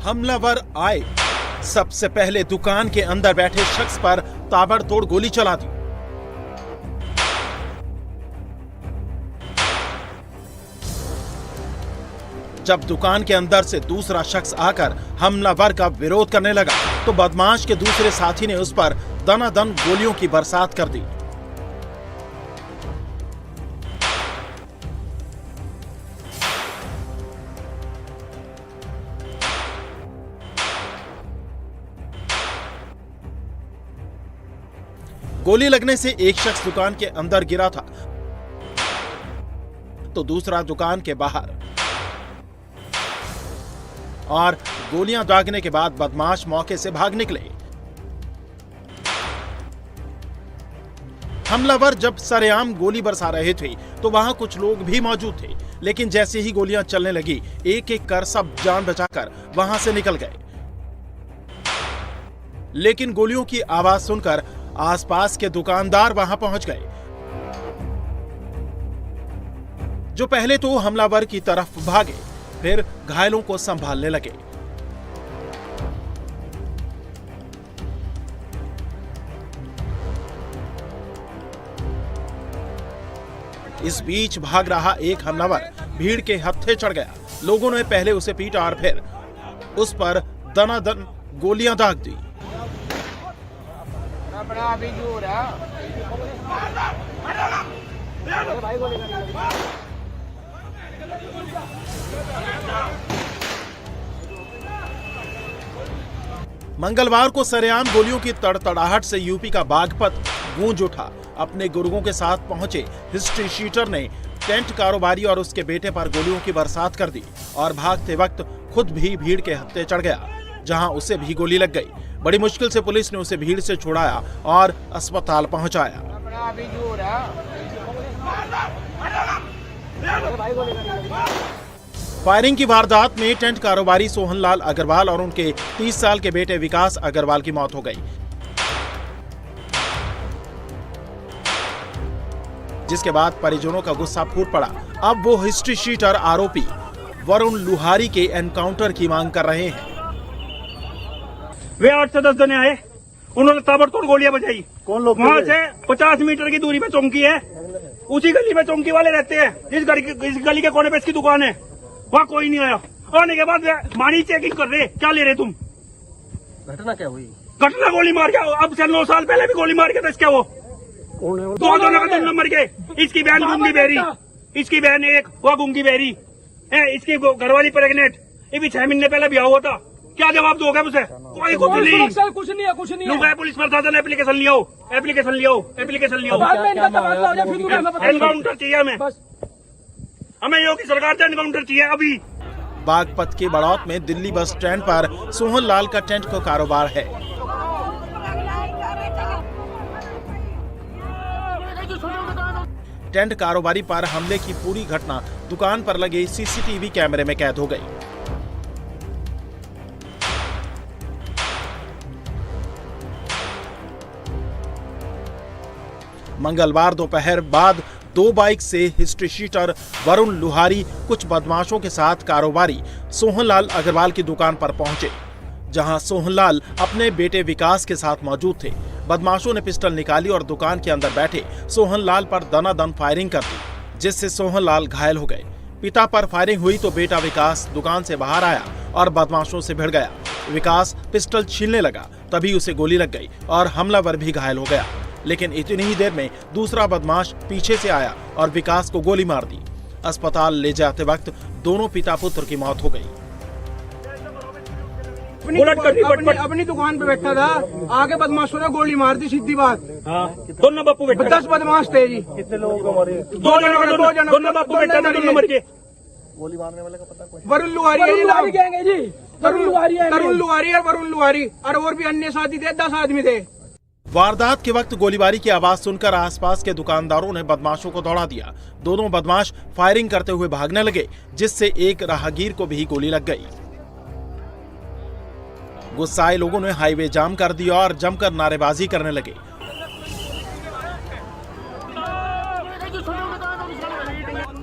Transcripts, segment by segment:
हमलावर आए, सबसे पहले दुकान के अंदर बैठे शख्स पर ताबड़तोड़ गोली चला दी। जब दुकान के अंदर से दूसरा शख्स आकर हमलावर का विरोध करने लगा तो बदमाश के दूसरे साथी ने उस पर दनादन गोलियों की बरसात कर दी। गोली लगने से एक शख्स दुकान के अंदर गिरा था तो दूसरा दुकान के बाहर, और गोलियां दागने के बाद बदमाश मौके से भाग निकले। हमलावर जब सरेआम गोली बरसा रहे थे तो वहां कुछ लोग भी मौजूद थे, लेकिन जैसे ही गोलियां चलने लगी एक एक कर सब जान बचाकर वहां से निकल गए। लेकिन गोलियों की आवाज सुनकर आसपास के दुकानदार वहां पहुंच गए, जो पहले तो हमलावर की तरफ भागे, फिर घायलों को संभालने लगे। इस बीच भाग रहा एक हमलावर भीड़ के हत्थे चढ़ गया। लोगों ने पहले उसे पीटा और फिर उस पर दनादन गोलियां दाग दी। मंगलवार को सरेआम गोलियों की तड़तड़ाहट से यूपी का बागपत गूंज उठा। अपने गुर्गों के साथ पहुंचे हिस्ट्री शीटर ने टेंट कारोबारी और उसके बेटे पर गोलियों की बरसात कर दी और भागते वक्त खुद भी भीड़ के हत्थे चढ़ गया, जहां उसे भी गोली लग गई। बड़ी मुश्किल से पुलिस ने उसे भीड़ से छुड़ाया और अस्पताल पहुंचाया। फायरिंग की वारदात में टेंट कारोबारी सोहनलाल अग्रवाल और उनके 30 साल के बेटे विकास अग्रवाल की मौत हो गई, जिसके बाद परिजनों का गुस्सा फूट पड़ा। अब वो हिस्ट्री शीटर आरोपी वरुण लुहारी के एनकाउंटर की मांग कर रहे हैं। वे 8 से 10 जने आए, उन्होंने ताबड़तोड़ गोलियां बजाई। कौन लोग? वहाँ से 50 मीटर की दूरी पे चौकी है, उसी गली में चौकी वाले रहते हैं। इस गली के कोने पे इसकी दुकान है, वहाँ कोई नहीं आया। आने के बाद मानी चेकिंग कर रहे, क्या ले रहे तुम? घटना क्या हुई? घटना गोली मार गया। अब से 9 साल पहले भी गोली मार गया था। इसका वो कौन है? दो दोनों का 2 नंबर के। इसकी बहन गूंगी बहरी, इसकी बहन एक, वो गूंगी बहरी है, इसकी घरवाली प्रेग्नेंट। ये भी 6 महीने पहले ब्याह हुआ था। क्या जवाब दोगे मुझे? कोई कुछ नहीं, कुछ नहीं है, कुछ नहीं है। लोग पुलिस प्रशासन एप्लीकेशन लियो, एप्लीकेशन लियो, एप्लीकेशन लियो। एनकाउंटर चाहिए हमें योगी सरकार से एनकाउंटर चाहिए अभी। बागपत के बड़ौत में दिल्ली बस स्टैंड पर सोहनलाल का टेंट का कारोबार है। टेंट कारोबारी पर हमले की पूरी घटना दुकान पर लगे सीसीटीवी कैमरे में कैद हो गई। मंगलवार दोपहर बाद 2 बाइक से हिस्ट्री शीटर वरुण लुहारी कुछ बदमाशों के साथ कारोबारी सोहनलाल अग्रवाल की दुकान पर पहुंचे, जहां सोहनलाल अपने बेटे विकास के साथ मौजूद थे। बदमाशों ने पिस्टल निकाली और दुकान के अंदर बैठे सोहनलाल पर दनादन फायरिंग कर दी, जिससे सोहनलाल घायल हो गए। पिता पर फायरिंग हुई तो बेटा विकास दुकान से बाहर आया और बदमाशों से भिड़ गया। विकास पिस्टल छीनने लगा, तभी उसे गोली लग गई और हमलावर भी घायल हो गया। लेकिन इतनी ही देर में दूसरा बदमाश पीछे से आया और विकास को गोली मार दी। अस्पताल ले जाते वक्त दोनों पिता पुत्र की मौत हो गई। अपनी दुकान पे बैठा था, आगे बदमाशों ने गोली मार दी, सीधी बात। दोनों बापू बैठे 10 बदमाश थे जी। कितने लोगों को मारे? 2 जनों दोनों बापू बैठे थे 2 नंबर के। गोली मारने वाले का पता कोई? वरुण लुहारी है जी, वरुण लुहारी और भी अन्य साथी थे, 10 आदमी थे। वारदात के वक्त गोलीबारी की आवाज सुनकर आसपास के दुकानदारों ने बदमाशों को दौड़ा दिया। दोनों बदमाश फायरिंग करते हुए भागने लगे, जिससे एक राहगीर को भी गोली लग गई। गुस्साए लोगों ने हाईवे जाम कर दिया और जमकर नारेबाजी करने लगे।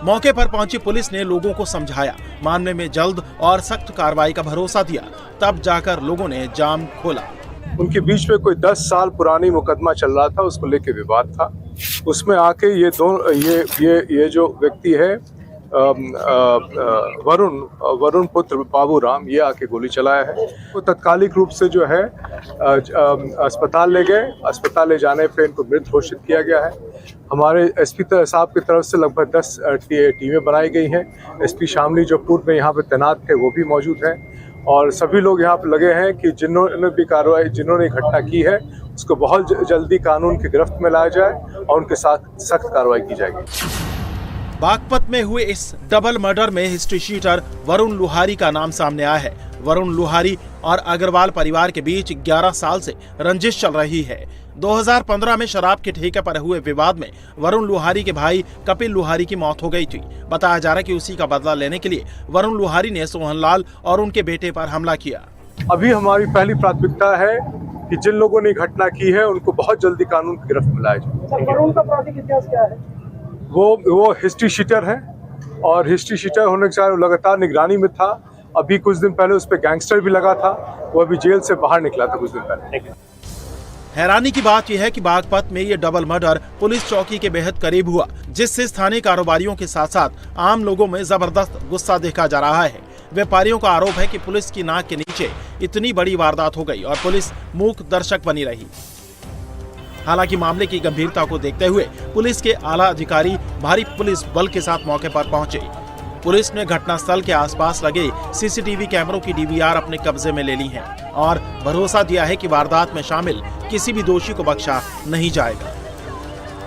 मौके पर पहुंची पुलिस ने लोगों को समझाया, मामले में जल्द और सख्त कार्रवाई का भरोसा दिया, तब जाकर लोगों ने जाम खोला। उनके बीच में कोई 10 साल पुरानी मुकदमा चल रहा था, उसको लेके विवाद था। उसमें आके ये जो व्यक्ति है वरुण पुत्र बाबूराम, ये आके गोली चलाया है। वो तत्कालिक रूप से जो है अस्पताल ले गए। अस्पताल ले जाने पे इनको मृत घोषित किया गया है। हमारे एसपी साहब की तरफ से लगभग 10 टीमें बनाई गई हैं। एसपी शामली जो पूर्व में यहाँ पे तैनात थे वो भी मौजूद हैं, और सभी लोग यहाँ पे लगे हैं कि जिन्होंने घटना की है उसको बहुत जल्दी कानून की गिरफ्त में लाया जाए और उनके साथ सख्त कार्रवाई की जाएगी। बागपत में हुए इस डबल मर्डर में हिस्ट्री शीटर वरुण लुहारी का नाम सामने आया है। वरुण लुहारी और अग्रवाल परिवार के बीच 11 साल से रंजिश चल रही है। 2015 में शराब के ठेके पर हुए विवाद में वरुण लुहारी के भाई कपिल लुहारी की मौत हो गई थी। बताया जा रहा है कि उसी का बदला लेने के लिए वरुण लुहारी ने सोहनलाल और उनके बेटे पर हमला किया। अभी हमारी पहली प्राथमिकता है कि जिन लोगों ने घटना की है उनको बहुत जल्दी कानून की गिरफ्त में लाया जाए। वरुण का आपराधिक इतिहास क्या है? वो हिस्ट्री शीटर है, और हिस्ट्री शीटर होने के साथ लगातार निगरानी में था। अभी कुछ दिन पहले उस पर गैंगस्टर भी लगा था, वो अभी जेल से बाहर निकला था कुछ दिन पहले। हैरानी की बात यह है कि बागपत में ये डबल मर्डर पुलिस चौकी के बेहद करीब हुआ, जिससे स्थानीय कारोबारियों के साथ साथ आम लोगों में जबरदस्त गुस्सा देखा जा रहा है। व्यापारियों का आरोप है कि पुलिस की नाक के नीचे इतनी बड़ी वारदात हो गई और पुलिस मूक दर्शक बनी रही। हालांकि मामले की गंभीरता को देखते हुए पुलिस के आला अधिकारी भारी पुलिस बल के साथ मौके पर पहुंचे। पुलिस ने घटनास्थल के आसपास लगे सीसीटीवी कैमरों की डीवीआर अपने कब्जे में ले ली है और भरोसा दिया है कि वारदात में शामिल किसी भी दोषी को बख्शा नहीं जाएगा।